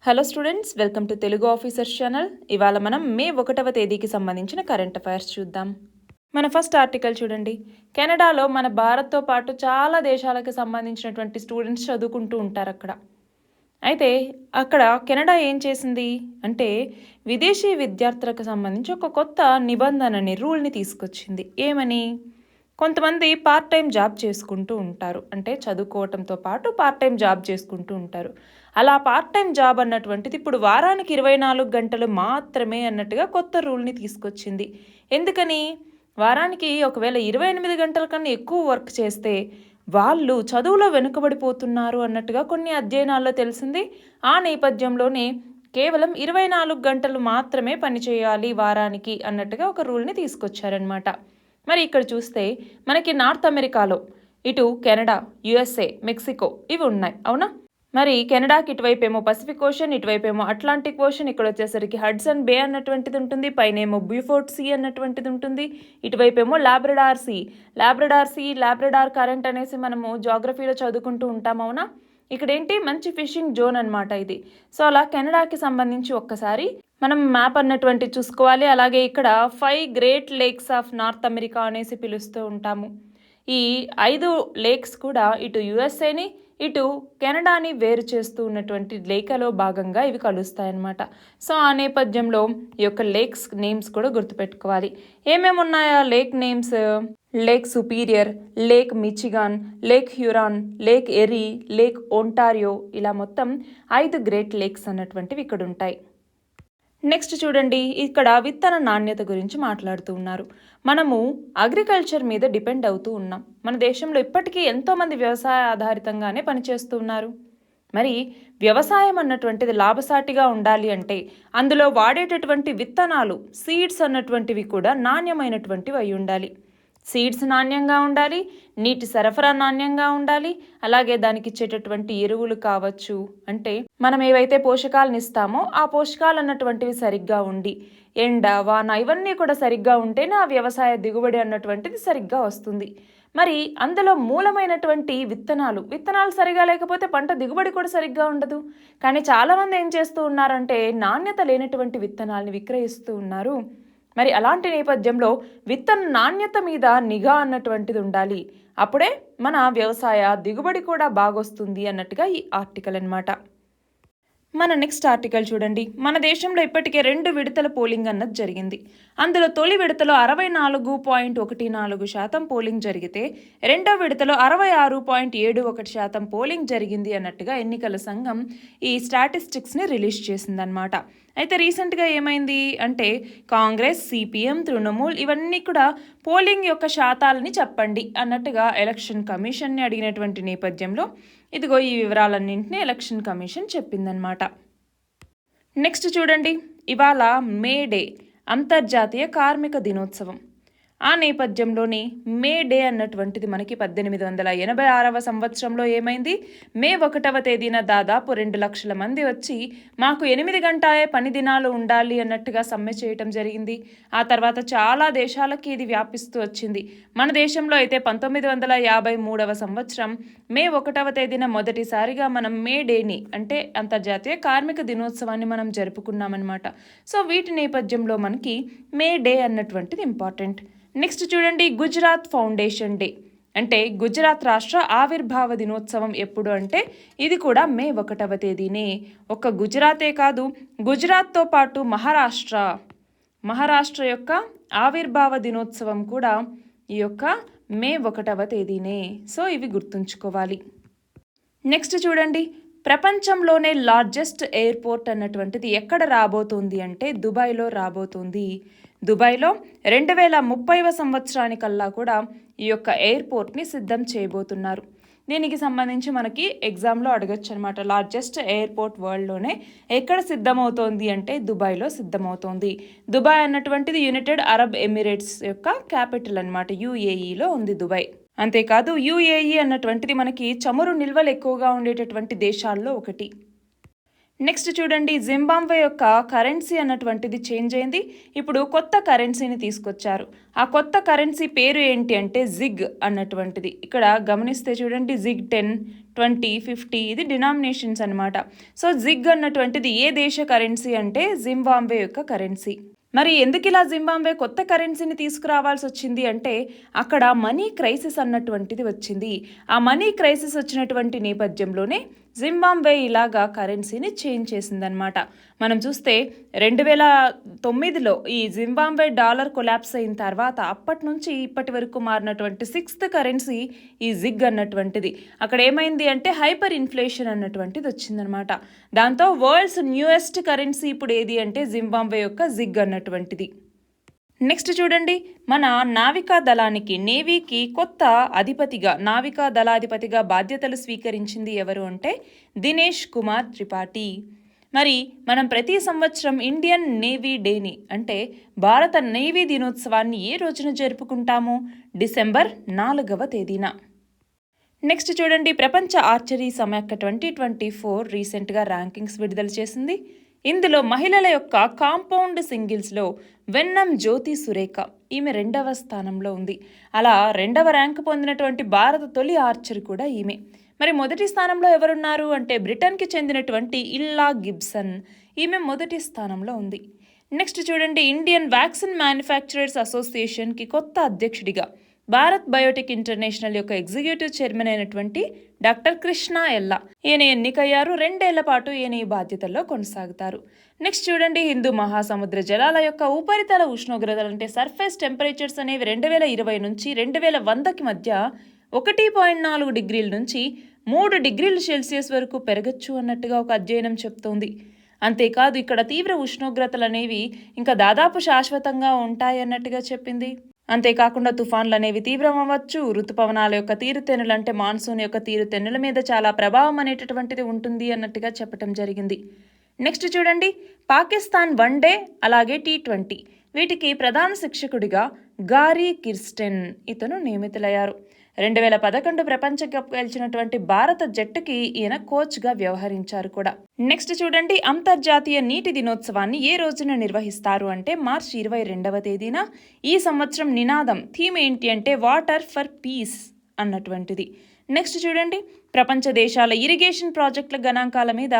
Hello students, welcome to Telugu officers channel. ఇవాళ మనం మే 1వ తేదీకి సంబంధించిన కరెంట్ అఫైర్స్ చూద్దాం. మన ఫస్ట్ ఆర్టికల్ చూడండి. కెనడాలో మన భారత్తో పాటు చాలా దేశాలకు సంబంధించినటువంటి స్టూడెంట్స్ చదువుకుంటూ ఉంటారు అక్కడ. అయితే అక్కడ కెనడా ఏం చేసింది అంటే విదేశీ విద్యార్థులకు సంబంధించి ఒక కొత్త నిబంధనని, రూల్ని తీసుకొచ్చింది. ఏమని? కొంతమంది పార్ట్ టైం జాబ్ చేసుకుంటూ ఉంటారు, అంటే చదువుకోవటంతో పాటు పార్ట్ టైం జాబ్ చేసుకుంటూ ఉంటారు. అలా పార్ట్ టైం జాబ్ అన్నటువంటిది ఇప్పుడు వారానికి 24 గంటలు మాత్రమే అన్నట్టుగా కొత్త రూల్ని తీసుకొచ్చింది. ఎందుకని? వారానికి ఒకవేళ 28 గంటల కన్నా ఎక్కువ వర్క్ చేస్తే వాళ్ళు చదువులో వెనుకబడిపోతున్నారు అన్నట్టుగా కొన్ని అధ్యయనాల్లో తెలిసింది. ఆ నేపథ్యంలోనే కేవలం 24 గంటలు మాత్రమే పనిచేయాలి వారానికి అన్నట్టుగా ఒక రూల్ని తీసుకొచ్చారనమాట. మరి ఇక్కడ చూస్తే మనకి నార్త్ అమెరికాలో ఇటు కెనడా, యుఎస్ఏ, మెక్సికో ఇవి ఉన్నాయి, అవునా? మరి కెనడాకి ఇటువైపు ఏమో పసిఫిక్ ఓషన్, ఇటువైపు ఏమో అట్లాంటిక్ ఓషన్, ఇక్కడ వచ్చేసరికి హడ్సన్ బే అన్నటువంటిది ఉంటుంది, పైన ఏమో బ్యూఫోర్ట్ సీ అన్నటువంటిది ఉంటుంది, ఇటువైపు ఏమో లాబ్రడార్ సీ, లాబ్రడార్ కరెంట్ అనేసి మనము జాగ్రఫీలో చదువుకుంటూ ఉంటాం, అవునా? ఇక్కడ ఏంటి, మంచి ఫిషింగ్ జోన్ అనమాట ఇది. సో అలా కెనడాకి సంబంధించి ఒక్కసారి మనం మ్యాప్ అన్నటువంటి చూసుకోవాలి. అలాగే ఇక్కడ 5 great lakes of north America అనేసి పిలుస్తూ ఉంటాము. ఈ 5 లేక్స్ కూడా ఇటు యుఎస్ఏని, ఇటు కెనడాని వేరు చేస్తూ ఉన్నటువంటి లేఖలో భాగంగా ఇవి కలుస్తాయన్నమాట. సో ఆ నేపథ్యంలో ఈ యొక్క లేక్స్ నేమ్స్ కూడా గుర్తుపెట్టుకోవాలి. ఏమేమి ఉన్నాయా lake names? Lake Superior, lake Michigan, lake Huron, lake Erie, lake Ontario, ఇలా మొత్తం 5 గ్రేట్ లేక్స్ అన్నటువంటివి ఇక్కడ ఉంటాయి. నెక్స్ట్ చూడండి, ఇక్కడ విత్తన నాణ్యత గురించి మాట్లాడుతూ ఉన్నారు. మనము అగ్రికల్చర్ మీద డిపెండ్ అవుతూ ఉన్నాం. మన దేశంలో ఇప్పటికీ ఎంతోమంది వ్యవసాయ ఆధారితంగానే పనిచేస్తూ ఉన్నారు. మరి వ్యవసాయం అన్నటువంటిది లాభసాటిగా ఉండాలి అంటే అందులో వాడేటటువంటి విత్తనాలు, సీడ్స్ అన్నటువంటివి కూడా నాణ్యమైనటువంటివి అయి ఉండాలి. సీడ్స్ నాణ్యంగా ఉండాలి, నీటి సరఫరా నాణ్యంగా ఉండాలి, అలాగే దానికి ఇచ్చేటటువంటి ఎరువులు కావచ్చు, అంటే మనం ఏవైతే పోషకాలను ఇస్తామో ఆ పోషకాలు అన్నటువంటివి సరిగ్గా ఉండి ఎండ, వాన ఇవన్నీ కూడా సరిగ్గా ఉంటేనే ఆ వ్యవసాయ దిగుబడి అన్నటువంటిది సరిగ్గా వస్తుంది. మరి అందులో మూలమైనటువంటి విత్తనాలు సరిగా లేకపోతే పంట దిగుబడి కూడా సరిగ్గా ఉండదు. కానీ చాలామంది ఏం చేస్తూ ఉన్నారంటే నాణ్యత లేనటువంటి విత్తనాలని విక్రయిస్తూ ఉన్నారు. మరి అలాంటి నేపథ్యంలో విత్తన నాణ్యత మీద నిఘా అన్నటువంటిది ఉండాలి. అప్పుడే మన వ్యవసాయ దిగుబడి కూడా బాగొస్తుంది అన్నట్టుగా ఈ ఆర్టికల్ అన్నమాట. మన నెక్స్ట్ ఆర్టికల్ చూడండి. మన దేశంలో ఇప్పటికే 2 విడతల పోలింగ్ అన్నది జరిగింది. అందులో తొలి విడతలో 64.14% పోలింగ్ జరిగితే రెండో విడతలో 66.71% పోలింగ్ జరిగింది అన్నట్టుగా ఎన్నికల సంఘం ఈ స్టాటిస్టిక్స్ని రిలీజ్ చేసిందనమాట. అయితే రీసెంట్గా ఏమైంది అంటే కాంగ్రెస్, సిపిఎం, తృణమూల్ ఇవన్నీ కూడా పోలింగ్ యొక్క శాతాలని చెప్పండి అన్నట్టుగా ఎలక్షన్ కమిషన్ని అడిగినటువంటి నేపథ్యంలో ఇదిగో ఈ వివరాలన్నింటినీ ఎలక్షన్ కమిషన్ చెప్పిందనమాట. నెక్స్ట్ చూడండి, ఇవాళ మే డే, అంతర్జాతీయ కార్మిక దినోత్సవం. ఆ నేపథ్యంలోనే మే డే అన్నటువంటిది మనకి 1886వ సంవత్సరంలో ఏమైంది, మే 1వ తేదీన దాదాపు 2 లక్షల మంది వచ్చి మాకు 8 గంటలే పని దినాలు ఉండాలి అన్నట్టుగా సమ్మె చేయటం జరిగింది. ఆ తర్వాత చాలా దేశాలకి ఇది వ్యాపిస్తూ వచ్చింది. మన దేశంలో అయితే 1953వ సంవత్సరం మే 1వ తేదీన మొదటిసారిగా మనం మే డేని, అంటే అంతర్జాతీయ కార్మిక దినోత్సవాన్ని మనం జరుపుకున్నామన్నమాట. సో వీటి నేపథ్యంలో మనకి మే డే అన్నటువంటిది ఇంపార్టెంట్. నెక్స్ట్ చూడండి, గుజరాత్ ఫౌండేషన్ డే, అంటే గుజరాత్ రాష్ట్ర ఆవిర్భావ దినోత్సవం ఎప్పుడు అంటే ఇది కూడా మే 1వ తేదీనే. ఒక్క గుజరాతే కాదు, గుజరాత్తో పాటు మహారాష్ట్ర యొక్క ఆవిర్భావ దినోత్సవం కూడా ఈ యొక్క మే 1వ తేదీనే. సో ఇవి గుర్తుంచుకోవాలి. నెక్స్ట్ చూడండి, ప్రపంచంలోనే లార్జెస్ట్ ఎయిర్పోర్ట్ అన్నటువంటిది ఎక్కడ రాబోతుంది అంటే దుబాయ్లో రాబోతుంది. దుబాయ్లో 2030వ సంవత్సరానికల్లా కూడా ఈ యొక్క ఎయిర్పోర్ట్ని సిద్ధం చేయబోతున్నారు. దీనికి సంబంధించి మనకి ఎగ్జామ్లో అడగచ్చు అనమాట. లార్జెస్ట్ ఎయిర్పోర్ట్ వరల్డ్లోనే ఎక్కడ సిద్ధమవుతోంది అంటే దుబాయ్లో సిద్ధమవుతోంది. దుబాయ్ అన్నటువంటిది యునైటెడ్ అరబ్ ఎమిరేట్స్ యొక్క క్యాపిటల్ అనమాట. యుఏఈలో ఉంది దుబాయ్. అంతేకాదు యుఏఈ అన్నటువంటిది మనకి చమురు నిల్వలు ఎక్కువగా ఉండేటటువంటి దేశాల్లో ఒకటి. నెక్స్ట్ చూడండి, జింబాబ్వే యొక్క కరెన్సీ అన్నటువంటిది చేంజ్ అయింది. ఇప్పుడు కొత్త కరెన్సీని తీసుకొచ్చారు. ఆ కొత్త కరెన్సీ పేరు ఏంటి అంటే జిగ్ అన్నటువంటిది. ఇక్కడ గమనిస్తే చూడండి, జిగ్ 10, 20, 50 ఇది డినామినేషన్స్ అనమాట. సో జిగ్ అన్నటువంటిది ఏ దేశ కరెన్సీ అంటే జింబాబ్వే యొక్క కరెన్సీ. మరి ఎందుకు ఇలా జింబాబ్వే కొత్త కరెన్సీని తీసుకురావాల్సి వచ్చింది అంటే అక్కడ మనీ క్రైసిస్ అన్నటువంటిది వచ్చింది. ఆ మనీ క్రైసిస్ వచ్చినటువంటి నేపథ్యంలోనే జింబాబ్వే ఇలాగా కరెన్సీని చేంజ్ చేసిందనమాట. మనం చూస్తే 2009లో ఈ జింబాబ్వే డాలర్ కొలాప్స్ అయిన తర్వాత అప్పటి నుంచి ఇప్పటి వరకు మారినటువంటి 6th కరెన్సీ ఈ జిగ్ అన్నటువంటిది. అక్కడ ఏమైంది అంటే హైపర్ ఇన్ఫ్లేషన్ అన్నటువంటిది వచ్చిందనమాట. దాంతో వరల్డ్స్ న్యూయెస్ట్ కరెన్సీ ఇప్పుడు ఏది అంటే జింబాబ్వే యొక్క జిగ్ అన్నటువంటిది. నెక్స్ట్ చూడండి, మన నావికా దళానికి నేవీకి కొత్త నావికా దళాధిపతిగా బాధ్యతలు స్వీకరించింది ఎవరు అంటే దినేష్ కుమార్ త్రిపాఠి. మరి మనం ప్రతి సంవత్సరం ఇండియన్ నేవీ డేని అంటే భారత నేవీ దినోత్సవాన్ని ఏ రోజున జరుపుకుంటాము? డిసెంబర్ 4వ తేదీన. నెక్స్ట్ చూడండి, ప్రపంచ ఆర్చరీ సమాఖ్య 2024 రీసెంట్గా ర్యాంకింగ్స్ విడుదల చేసింది. ఇందులో మహిళల యొక్క కాంపౌండ్ సింగిల్స్లో వెన్నం జ్యోతి సురేఖ ఈమె 2వ స్థానంలో ఉంది. అలా 2వ ర్యాంక్ పొందినటువంటి భారత తొలి ఆర్చర్ కూడా ఈమె. మరి మొదటి స్థానంలో ఎవరున్నారు అంటే బ్రిటన్కి చెందినటువంటి ఇల్లా గిబ్సన్, ఈమె మొదటి స్థానంలో ఉంది. నెక్స్ట్ చూడండి, ఇండియన్ వ్యాక్సిన్ మ్యానుఫ్యాక్చరర్స్ అసోసియేషన్కి కొత్త అధ్యక్షుడిగా భారత్ బయోటెక్ ఇంటర్నేషనల్ యొక్క ఎగ్జిక్యూటివ్ చైర్మన్ అయినటువంటి డాక్టర్ కృష్ణ ఎల్లా ఈయన ఎన్నికయ్యారు. 2 ఏళ్ల పాటు ఈయన ఈ బాధ్యతల్లో కొనసాగుతారు. నెక్స్ట్ చూడండి, హిందూ మహాసముద్ర జలాల యొక్క ఉపరితల ఉష్ణోగ్రతలు అంటే సర్ఫేస్ టెంపరేచర్స్ అనేవి 2020 నుంచి 2100కి మధ్య 1.4 డిగ్రీల నుంచి 3 డిగ్రీల సెల్సియస్ వరకు పెరగచ్చు అన్నట్టుగా ఒక అధ్యయనం చెప్తోంది. అంతేకాదు ఇక్కడ తీవ్ర ఉష్ణోగ్రతలు అనేవి ఇంకా దాదాపు శాశ్వతంగా ఉంటాయి అన్నట్టుగా చెప్పింది. అంతేకాకుండా తుఫాన్లు అనేవి తీవ్రం అవ్వచ్చు. ఋతుపవనాల యొక్క తీరుతెన్నులు అంటే మాన్సూన్ యొక్క తీరుతెన్నుల మీద చాలా ప్రభావం అనేటటువంటిది ఉంటుంది అన్నట్టుగా చెప్పడం జరిగింది. నెక్స్ట్ చూడండి, పాకిస్తాన్ వన్డే అలాగే T20 వీటికి ప్రధాన శిక్షకుడిగా గారీ కిర్స్టెన్ ఇతను నియమితులయ్యారు. 2011 ప్రపంచ కప్ గెలిచినటువంటి భారత జట్టుకి ఈయన కోచ్గా వ్యవహరించారు కూడా. నెక్స్ట్ చూడండి, అంతర్జాతీయ నీటి దినోత్సవాన్ని ఏ రోజున నిర్వహిస్తారు అంటే మార్చి 22వ తేదీన. ఈ సంవత్సరం నినాదం థీమ్ ఏంటి అంటే వాటర్ ఫర్ పీస్ అన్నటువంటిది. నెక్స్ట్ చూడండి, ప్రపంచ దేశాల ఇరిగేషన్ ప్రాజెక్టుల గణాంకాల మీద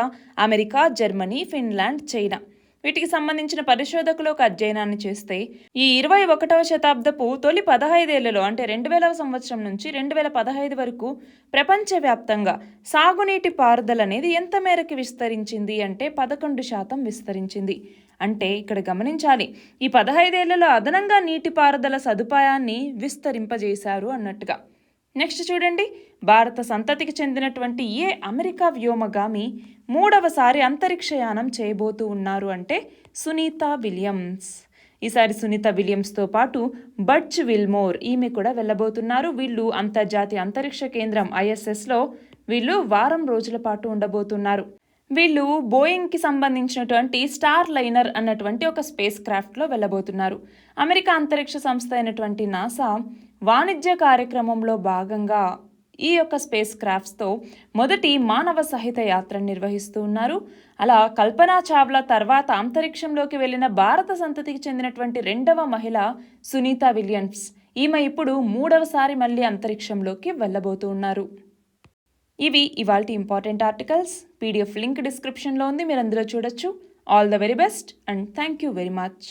అమెరికా, జర్మనీ, ఫిన్లాండ్, చైనా వీటికి సంబంధించిన పరిశోధకులు ఒక అధ్యయనాన్ని చేస్తే ఈ 21వ శతాబ్దపు తొలి 15 ఏళ్లలో అంటే 2000వ సంవత్సరం నుంచి 2015 వరకు ప్రపంచవ్యాప్తంగా సాగునీటి పారుదల అనేది ఎంత మేరకు విస్తరించింది అంటే 11% విస్తరించింది. అంటే ఇక్కడ గమనించాలి, ఈ 15 ఏళ్లలో అదనంగా నీటిపారుదల సదుపాయాన్ని విస్తరింపజేశారు అన్నట్టుగా. నెక్స్ట్ చూడండి, భారత సంతతికి చెందినటువంటి అమెరికా వ్యోమగామి 3వసారి అంతరిక్షయానం చేయబోతూ ఉన్నారు అంటే సునీత విలియమ్స్. ఈసారి సునీత విలియమ్స్తో పాటు బడ్జ్ విల్మోర్ ఈమె కూడా వెళ్ళబోతున్నారు. వీళ్ళు అంతర్జాతీయ అంతరిక్ష కేంద్రం ISSలో వీళ్ళు వారం రోజుల పాటు ఉండబోతున్నారు. వీళ్ళు బోయింగ్కి సంబంధించినటువంటి స్టార్ లైనర్ అన్నటువంటి ఒక స్పేస్ క్రాఫ్ట్లో వెళ్ళబోతున్నారు. అమెరికా అంతరిక్ష సంస్థ అయినటువంటి నాసా వాణిజ్య కార్యక్రమంలో భాగంగా ఈ యొక్క స్పేస్ క్రాఫ్ట్స్తో మొదటి మానవ సహిత యాత్ర నిర్వహిస్తూ ఉన్నారు. అలా కల్పనా చావ్లా తర్వాత అంతరిక్షంలోకి వెళ్ళిన భారత సంతతికి చెందినటువంటి 2వ మహిళ సునీత విలియమ్స్. ఈమె ఇప్పుడు 3వసారి మళ్ళీ అంతరిక్షంలోకి వెళ్ళబోతూ ఉన్నారు. ఇవి ఇవాల్టి ఇంపార్టెంట్ ఆర్టికల్స్. PDF లింక్ డిస్క్రిప్షన్లో ఉంది, మీరు అందులో చూడొచ్చు. All the very best and thank you very much.